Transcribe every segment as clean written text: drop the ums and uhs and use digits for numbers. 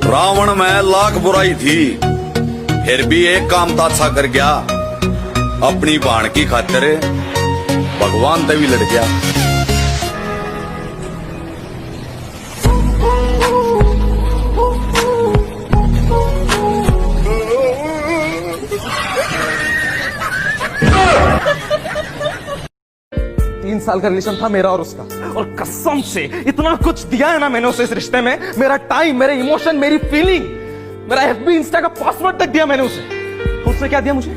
रावण में लाख बुराई थी, फिर भी एक काम तो अच्छा कर गया। अपनी बाण की खातिर भगवान से भी लड़ गया। तीन साल का रिलेशन था मेरा और उसका, और कसम से इतना कुछ दिया है ना मैंने उसे इस रिश्ते में। मेरा टाइम, मेरे इमोशन, मेरी फीलिंग, मेरा एफबी इंस्टा का पासवर्ड तक दिया मैंने उसे। उसने क्या दिया मुझे?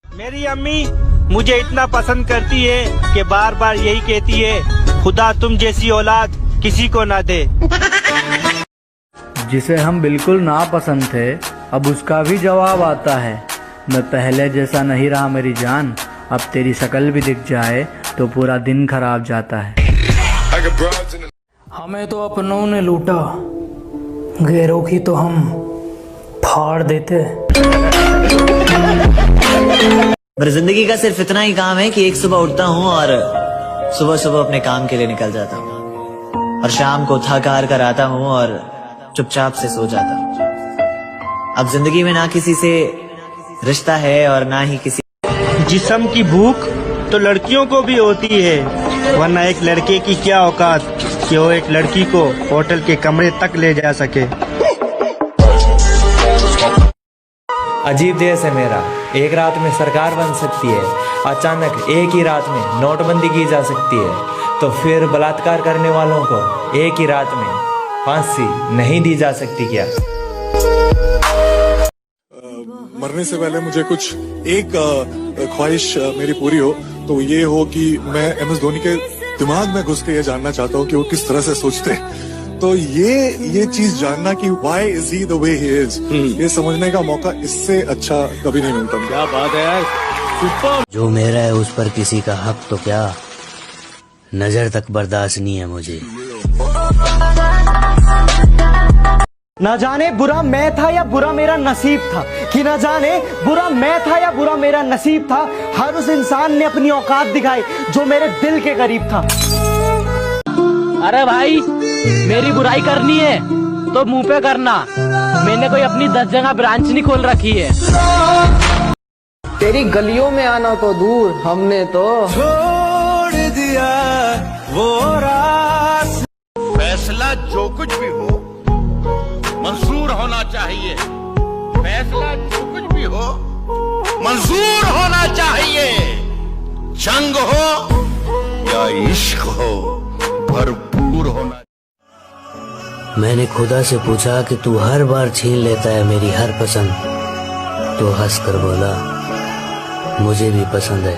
मेरी अम्मी मुझे इतना पसंद करती है कि बार बार यही कहती है, खुदा तुम जैसी औलाद किसी को ना दे। जिसे हम बिल्कुल नापसंद थे, अब उसका भी जवाब आता है, मैं पहले जैसा नहीं रहा मेरी जान, अब तेरी शक्ल भी दिख जाए तो पूरा दिन खराब जाता है। हमें तो अपनों ने लूटा, गैरों की तो हम फाड़ देते। मेरी जिंदगी का सिर्फ इतना ही काम है कि एक सुबह उठता हूँ और सुबह सुबह अपने काम के लिए निकल जाता हूँ, और शाम को थक हार कर आता हूँ और चुपचाप से सो जाता हूँ। अब जिंदगी में ना किसी से रिश्ता है और ना ही किसी। जिस्म की भूख तो लड़कियों को भी होती है, वरना एक लड़के की क्या औकात कि वो एक लड़की को होटल के कमरे तक ले जा सके। अजीब देश है मेरा, एक रात में सरकार बन सकती है, अचानक एक ही रात में नोटबंदी की जा सकती है, तो फिर बलात्कार करने वालों को एक ही रात में फांसी नहीं दी जा सकती क्या? मरने से पहले मुझे कुछ एक ख्वाहिश मेरी पूरी हो, तो ये हो कि मैं MS धोनी के दिमाग में घुस के ये जानना चाहता हूँ कि वो किस तरह से सोचते हैं। तो ये चीज जानना कि why is he the way he is, ये समझने का मौका इससे अच्छा कभी नहीं मिलता। क्या बात है यार। जो मेरा है उस पर किसी का हक तो क्या, नजर तक बर्दाश्त नहीं है मुझे। ना जाने बुरा मैं था या बुरा मेरा नसीब था, कि ना जाने बुरा मैं था या बुरा मेरा नसीब था। हर उस इंसान ने अपनी औकात दिखाई जो मेरे दिल के करीब था। अरे भाई, मेरी बुराई करनी है तो मुंह पे करना, मैंने कोई अपनी 10 जगह ब्रांच नहीं खोल रखी है। तेरी गलियों में आना तो दूर, हमने तो छोड़ दिया वो रास। फैसला जो कुछ भी हो मंजूर होना चाहिए, फैसला जो कुछ भी हो मंजूर होना चाहिए। जंग हो या इश्क हो, भरपूर होना। मैंने खुदा से पूछा कि तू हर बार छीन लेता है मेरी हर पसंद, तो हंस कर बोला मुझे भी पसंद है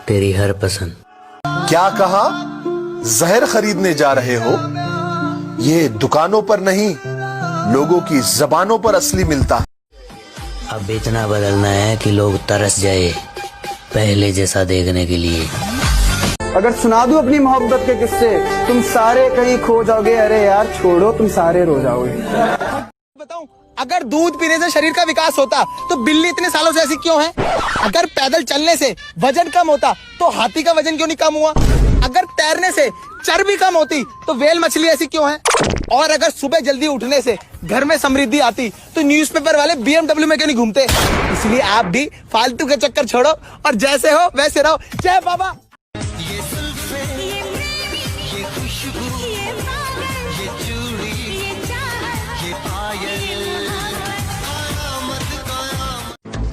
तेरी हर पसंद। क्या कहा? जहर खरीदने जा रहे हो? ये दुकानों पर नहीं, लोगों की जबानों पर असली मिलता है। अब इतना बदलना है कि लोग तरस जाए पहले जैसा देखने के लिए। अगर सुना दूं अपनी मोहब्बत के किस्से, तुम सारे कहीं खो जाओगे। अरे यार छोड़ो, तुम सारे रो जाओगे। बताऊं, अगर दूध पीने से शरीर का विकास होता तो बिल्ली इतने सालों से ऐसी क्यों है? अगर पैदल चलने से वजन कम होता तो हाथी का वजन क्यों नहीं कम हुआ? अगर तैरने से चर्बी कम होती तो व्हेल मछली ऐसी क्यों है? और अगर सुबह जल्दी उठने से घर में समृद्धि आती तो न्यूज़पेपर वाले BMW में क्यों नहीं घूमते? इसलिए आप भी फालतू के चक्कर छोड़ो और जैसे हो वैसे रहो। जय बाबा।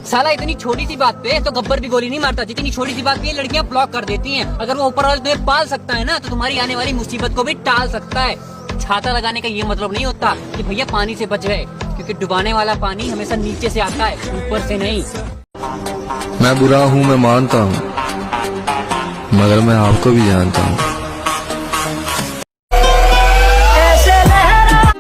साला इतनी छोटी सी बात पे तो गब्बर भी गोली नहीं मारता, जितनी छोटी सी बात पे लड़कियां ब्लॉक कर देती हैं। अगर वो ऊपर वाला तुम्हें पाल सकता है ना, तो तुम्हारी आने वाली मुसीबत को भी टाल सकता है। छाता लगाने का ये मतलब नहीं होता कि भैया पानी से बच गए, क्योंकि डुबाने वाला पानी हमेशा नीचे से आता है, ऊपर से नहीं। मैं बुरा हूँ, मैं मानता हूँ, मगर मैं आपको भी जानता हूँ। ऐसे लहरा